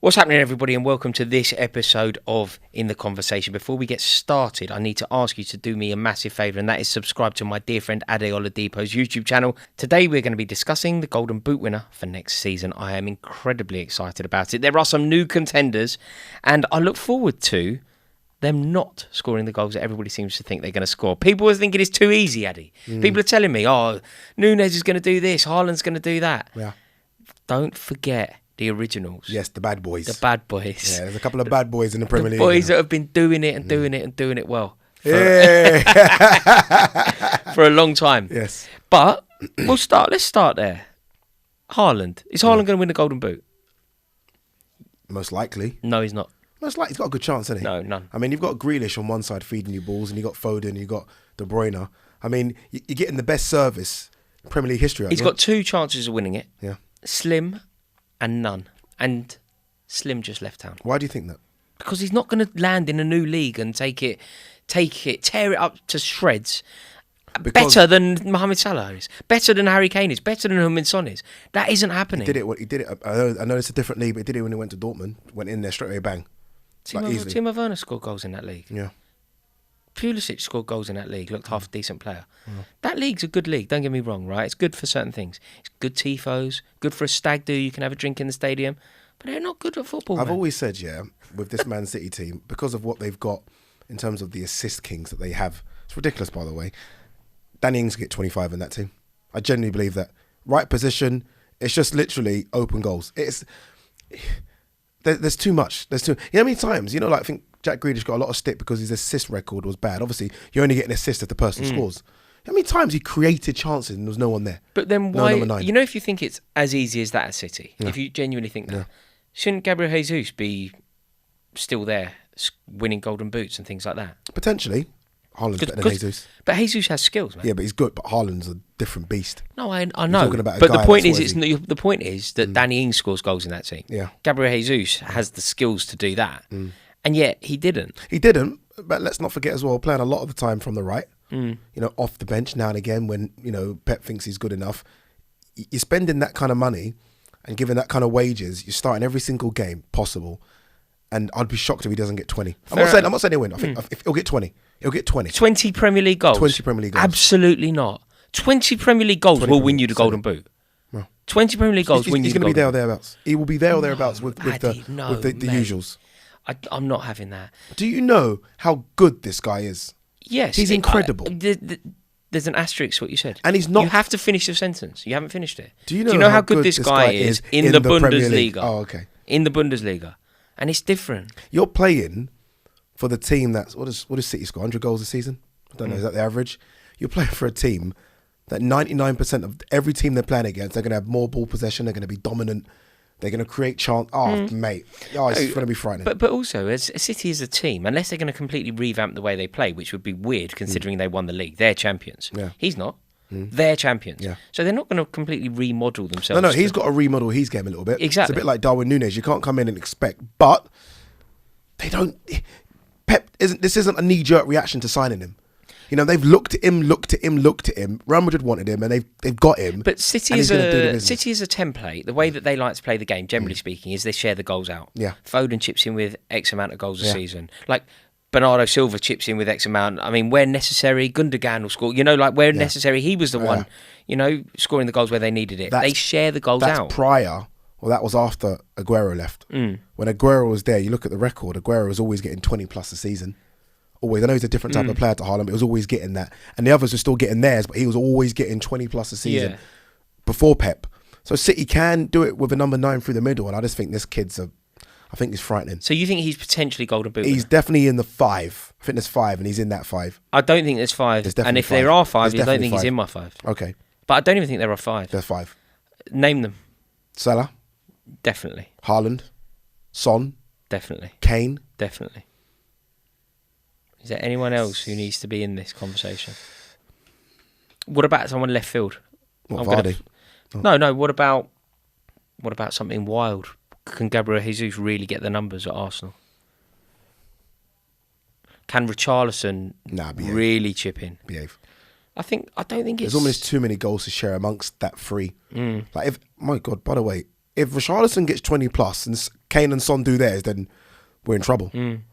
What's happening, everybody, and welcome to this episode of In the Conversation. Before we get started, I need to ask you to do me a massive favour, and that is subscribe to my dear friend Ade Oladipo's YouTube channel. Today, we're going to be discussing the Golden Boot winner for next season. I am incredibly excited about it. There are some new contenders, and I look forward to them not scoring the goals that everybody seems to think they're going to score. People are thinking it's too easy, Ade. People are telling me, Nunez is going to do this, Haaland's going to do that. Yeah. Don't forget the originals. Yes, the bad boys. The bad boys. Yeah, there's a couple of bad boys in the Premier League. Boys that have been doing it and doing it and doing it well. For a long time. Yes. But let's start there. Haaland. Is Haaland going to win the Golden Boot? Most likely. No, he's not. Most likely. He's got a good chance, hasn't he? No, none. I mean, you've got Grealish on one side feeding you balls, and you've got Foden, you've got De Bruyne. I mean, you're getting the best service in Premier League history. He's got two chances of winning it. Yeah. Slim and none. And Slim just left town. Why do you think that? Because he's not going to land in a new league and tear it up to shreds. Better than Mohamed Salah is. Better than Harry Kane is. Better than Heung-min is. That isn't happening. He did it. I know it's a different league, but he did it when he went to Dortmund. Went in there straight away, bang. Timo Werner scored goals in that league. Yeah. Pulisic scored goals in that league, looked half a decent player. That league's a good league, don't get me wrong, right? It's good for certain things. It's good tifos, good for a stag do, you can have a drink in the stadium, but they're not good at football, I've man. always said, with this Man City team, because of what they've got in terms of the assist kings that they have, it's ridiculous, by the way. Danny Ings get 25 in that team. I genuinely believe that. Right position, it's just literally open goals. There's too much. You know how many times, I think Jack Grealish got a lot of stick because his assist record was bad. Obviously, you only get an assist if the person scores. How many times he created chances and there was no one there? But then why, if you think it's as easy as that at City, if you genuinely think that, shouldn't Gabriel Jesus be still there, winning golden boots and things like that? Potentially. Haaland's better than Jesus. But Jesus has skills, man. Yeah, but he's good, but Haaland's a different beast. No, I know. Talking about But the point is that Danny Ings scores goals in that team. Yeah. Gabriel Jesus has the skills to do that. And yet he didn't. He didn't, but let's not forget as well, playing a lot of the time from the right, off the bench now and again when, Pep thinks he's good enough. You're spending that kind of money and giving that kind of wages. You're starting every single game possible. And I'd be shocked if he doesn't get 20. I'm not saying he'll win. I think if he'll get 20. He'll get 20. 20 Premier League goals? 20 Premier League goals. Absolutely not. 20 Premier League goals will win you the Golden Boot. No. 20 Premier League goals win you the Golden Boot. He's going to be there or thereabouts. He will be there or thereabouts with the usuals. I'm not having that. Do you know how good this guy is? Yes. He's incredible. There's an asterisk to what you said. And he's not. You have to finish the sentence. You haven't finished it. Do you know how good this guy is in the Bundesliga? Oh, okay. In the Bundesliga. And it's different. You're playing for the team that's... What does City score? 100 goals a season? I don't know. Is that the average? You're playing for a team that 99% of every team they're playing against, they're going to have more ball possession. They're going to be dominant. They're going to create chance. Mate. It's going to be frightening. But also, as City as a team, unless they're going to completely revamp the way they play, which would be weird considering they won the league. They're champions. Yeah. He's not. They're champions. Yeah. So they're not going to completely remodel themselves. No, he's got to remodel his game a little bit. Exactly. It's a bit like Darwin Nunez. You can't come in and expect, but they don't... This isn't a knee-jerk reaction to signing him. They've looked at him. Real Madrid wanted him, and they've got him. But City is a template. The way that they like to play the game, generally speaking, is they share the goals out. Yeah. Foden chips in with X amount of goals a season. Like Bernardo Silva chips in with X amount. I mean, where necessary, Gundogan will score. Where necessary, he was the one, scoring the goals where they needed it. They share the goals out. That's prior. Well, that was after Aguero left. When Aguero was there, you look at the record, Aguero was always getting 20 plus a season. Always. I know he's a different type of player to Haaland, but he was always getting that. And the others were still getting theirs, but he was always getting 20 plus a season before Pep. So City can do it with a number 9 through the middle, and I just think this kid's I think he's frightening. So you think he's potentially Golden Boot? He's definitely in the 5. I think there's 5, and he's in that 5. I don't think there's 5. And if there are 5, I don't think he's in my 5. Okay. But I don't even think there are 5. There's 5. Name them. Salah. Definitely. Haaland. Son. Definitely. Kane. Definitely. Is there anyone else who needs to be in this conversation? What about someone left field? Vardy? No. What about something wild? Can Gabriel Jesus really get the numbers at Arsenal? Can Richarlison really chip in? Behave. I don't think it's... There's almost too many goals to share amongst that three. My God, by the way, if Richarlison gets 20 plus and Kane and Son do theirs, then we're in trouble.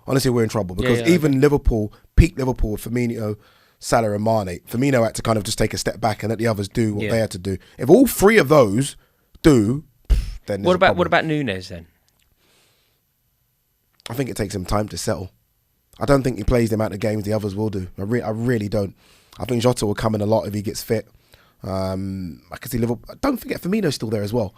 Honestly, we're in trouble because even Liverpool, peak Liverpool with Firmino, Salah and Mane, Firmino had to kind of just take a step back and let the others do what they had to do. If all three of those do, then what about Nunez then? I think it takes him time to settle. I don't think he plays the amount of games the others will do. I really don't. I think Jota will come in a lot if he gets fit. I can see Liverpool. Don't forget Firmino's still there as well.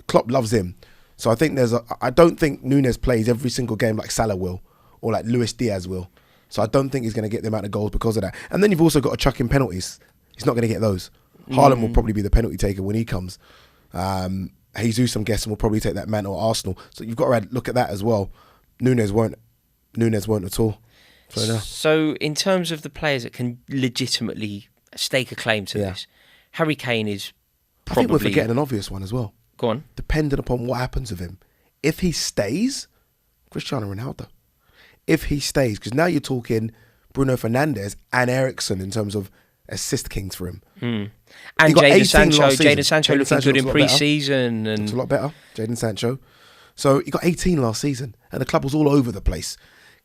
Klopp loves him. So I think I don't think Nunez plays every single game like Salah will or like Luis Diaz will. So I don't think he's going to get the amount of goals because of that. And then you've also got to chuck in penalties. He's not going to get those. Haaland will probably be the penalty taker when he comes. Jesus, I'm guessing, will probably take that mantle at Arsenal. So you've got to look at that as well. Nunez won't at all. So in terms of the players that can legitimately stake a claim to this, Harry Kane is probably... I think we're forgetting an obvious one as well. Go on. Depending upon what happens with him. If he stays, Cristiano Ronaldo. If he stays, because now you're talking Bruno Fernandes and Eriksen in terms of assist kings for him. And Jadon Sancho looking good in pre-season. It's a lot better, Jadon Sancho. So he got 18 last season, and the club was all over the place.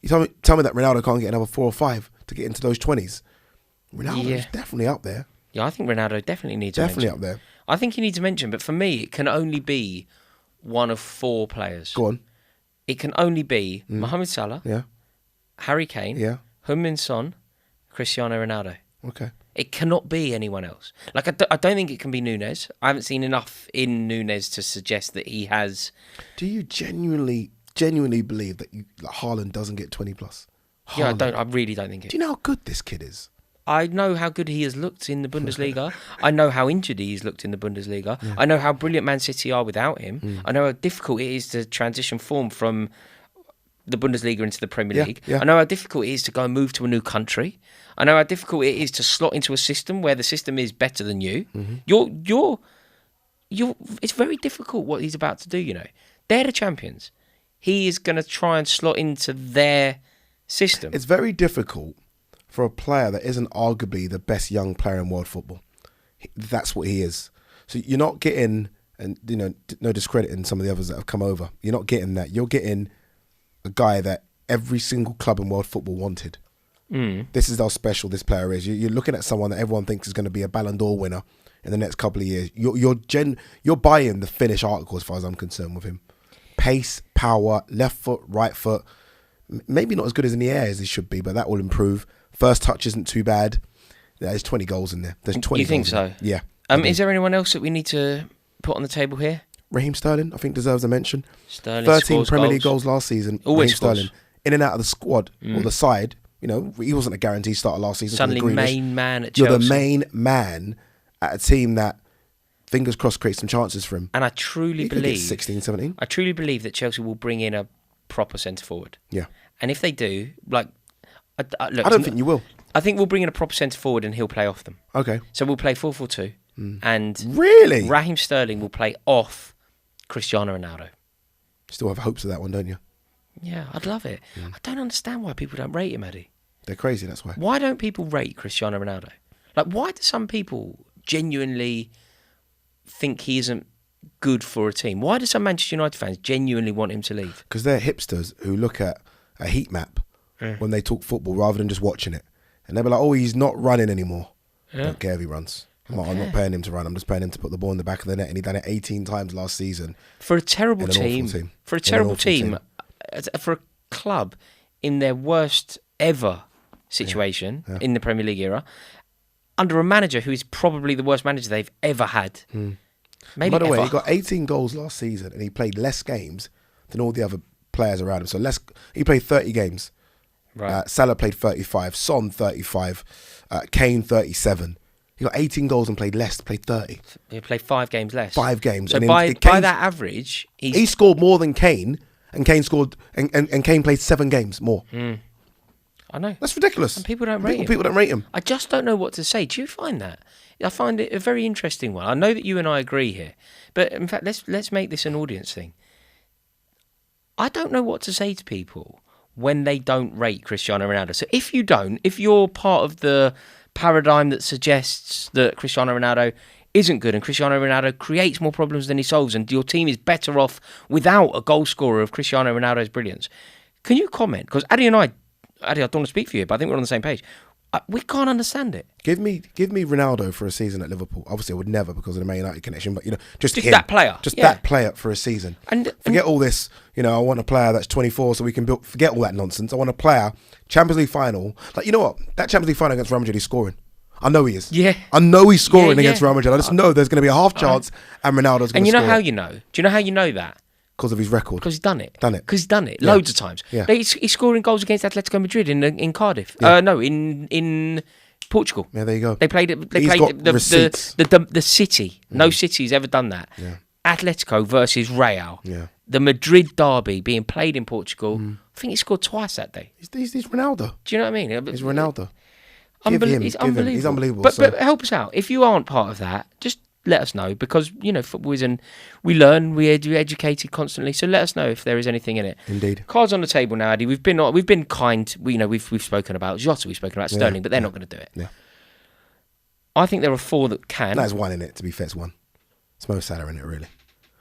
You tell me that Ronaldo can't get another 4 or 5 to get into those 20s. Ronaldo's definitely up there. Yeah, I think Ronaldo definitely needs a mention. Definitely up there. I think he needs a mention, but for me, it can only be one of 4 players. Go on. It can only be Mohamed Salah, Harry Kane, Heung-min Son, Cristiano Ronaldo. Okay. It cannot be anyone else. Like I don't think it can be Nunez. I haven't seen enough in Nunez to suggest that he has. Do you genuinely believe that Haaland doesn't get 20 plus? Haaland. Yeah, I really don't think it. Do you know how good this kid is? I know how good he has looked in the Bundesliga. I know how injured he's looked in the Bundesliga. I know how brilliant Man City are without him. I know how difficult it is to transition form from the Bundesliga into the Premier League. I know how difficult it is to go and move to a new country. I know how difficult it is to slot into a system where the system is better than you. You're. It's very difficult what he's about to do. You know, they're the champions. He is going to try and slot into their system. It's very difficult for a player that isn't arguably the best young player in world football. That's what he is. So you're not getting, and no discredit in some of the others that have come over. You're not getting that. You're getting a guy that every single club in world football wanted. This is how special this player is. You're looking at someone that everyone thinks is going to be a Ballon d'Or winner in the next couple of years. You're buying the finished article as far as I'm concerned with him. Pace, power, left foot, right foot. Maybe not as good as in the air as he should be, but that will improve. First touch isn't too bad. There's 20 goals in there. There's 20. You think so? Yeah. Is there anyone else that we need to put on the table here? Raheem Sterling, I think, deserves a mention. Sterling 13 Premier League goals last season. Always Raheem Sterling, in and out of the squad or the side. He wasn't a guaranteed starter last season. Suddenly main man at Chelsea. You're the main man at a team that, fingers crossed, creates some chances for him. And I truly believe 16, 17. I truly believe that Chelsea will bring in a proper centre forward. Yeah. And if they do, look, I don't think you will. I think we'll bring in a proper centre forward and he'll play off them. Okay. So we'll play 4-4-2. And really, Raheem Sterling will play off Cristiano Ronaldo. Still have hopes of that one, don't you? Yeah, I'd love it. I don't understand why people don't rate him, Eddie. They're crazy, that's why. Why don't people rate Cristiano Ronaldo? Like, why do some people genuinely think he isn't good for a team? Why do some Manchester United fans genuinely want him to leave? Because they're hipsters who look at a heat map when they talk football rather than just watching it. And they'll be like, oh, he's not running anymore. I don't care if he runs. I'm not paying him to run. I'm just paying him to put the ball in the back of the net. And he done it 18 times last season. For a terrible team. For a terrible team. For a club in their worst ever situation in the Premier League era, under a manager who is probably the worst manager they've ever had. Maybe by the way, ever. he got 18 goals last season and he played less games than all the other players around him. So he played 30 games. Right. Salah played 35, Son 35, Kane 37. He got 18 goals and played less, played 30. He played 5 games less. 5 games. So by that average, he scored more than Kane, and Kane scored and Kane played 7 games more. I know. That's ridiculous. And people don't rate him. People don't rate him. I just don't know what to say. Do you find that? I find it a very interesting one. I know that you and I agree here, but in fact, let's make this an audience thing. I don't know what to say to people when they don't rate Cristiano Ronaldo. So if you're part of the paradigm that suggests that Cristiano Ronaldo isn't good and Cristiano Ronaldo creates more problems than he solves and your team is better off without a goal scorer of Cristiano Ronaldo's brilliance. Can you comment? Because Addy, I don't want to speak for you, but I think we're on the same page. We can't understand it. Give me Ronaldo for a season at Liverpool. Obviously, I would never because of the Man United connection, but just him, that player, that player for a season. And forget all this. I want a player that's 24, so we can build. Forget all that nonsense. I want a player Champions League final. Like you know what? That Champions League final against Real Madrid, he's scoring. I know he is. Yeah, I know he's scoring against Real Madrid. I just know there's going to be a half chance, and Ronaldo's going to score. And you know how you know? Do you know how you know that? Because of his record. Because he's done it. Because he's done it loads of times. Yeah. He's scoring goals against Atletico Madrid in Cardiff. Yeah. In Portugal. Yeah, there you go. They played the city. No city's ever done that. Yeah. Atletico versus Real. Yeah. The Madrid derby being played in Portugal. I think he scored twice that day. He's Ronaldo. Do you know what I mean? He's Ronaldo. He's unbelievable. He's unbelievable. But help us out. If you aren't part of that, just let us know because football is we learn, we're educated constantly. So let us know if there is anything in it. Indeed. Cards on the table now, Addy. We've been kind. We've spoken about Jota, we've spoken about Sterling, but they're not going to do it. Yeah. I think there are 4 that can. That's one in it. To be fair, it's one. It's Mo Salah in it, really.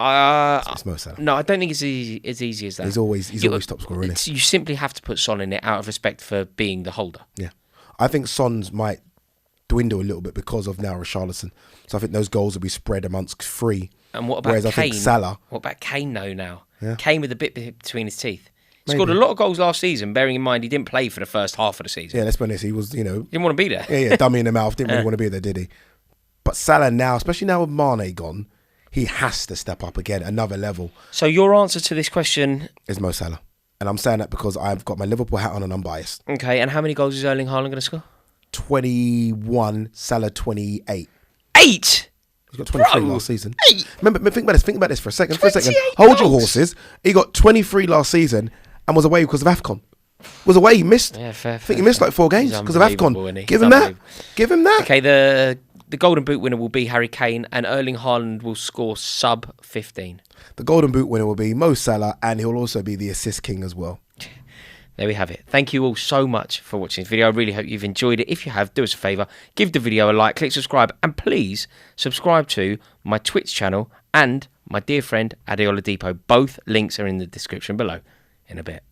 It's Mo Salah. No, I don't think it's as easy as that. He's always top scorer, isn't he? You simply have to put Son in it out of respect for being the holder. Yeah, I think Son's might dwindle a little bit because of now Richarlison. So I think those goals will be spread amongst 3. And what about Whereas Kane? I think Salah. What about Kane now? Yeah. Kane with a bit between his teeth. He Maybe. scored a lot of goals last season, bearing in mind he didn't play for the first half of the season. Yeah, let's be honest. He was, didn't want to be there. Yeah, dummy in the mouth. Didn't really want to be there, did he? But Salah now, especially now with Mane gone, he has to step up again, another level. So your answer to this question is Mo Salah. And I'm saying that because I've got my Liverpool hat on and I'm biased. Okay, and how many goals is Erling Haaland going to score? 21, Salah 28. 8? He got 23 last season. 8? Remember, think about this for a second. Hold your horses. He got 23 last season and was away because of AFCON. Was away, he missed. Yeah, fair. I think he missed like 4 games because of AFCON. Give him that. Okay, the Golden Boot winner will be Harry Kane and Erling Haaland will score sub 15. The Golden Boot winner will be Mo Salah and he'll also be the assist king as well. There we have it. Thank you all so much for watching this video. I really hope you've enjoyed it. If you have, do us a favour, give the video a like, click subscribe, and please subscribe to my Twitch channel and my dear friend Ade Oladipo. Both links are in the description below. In a bit.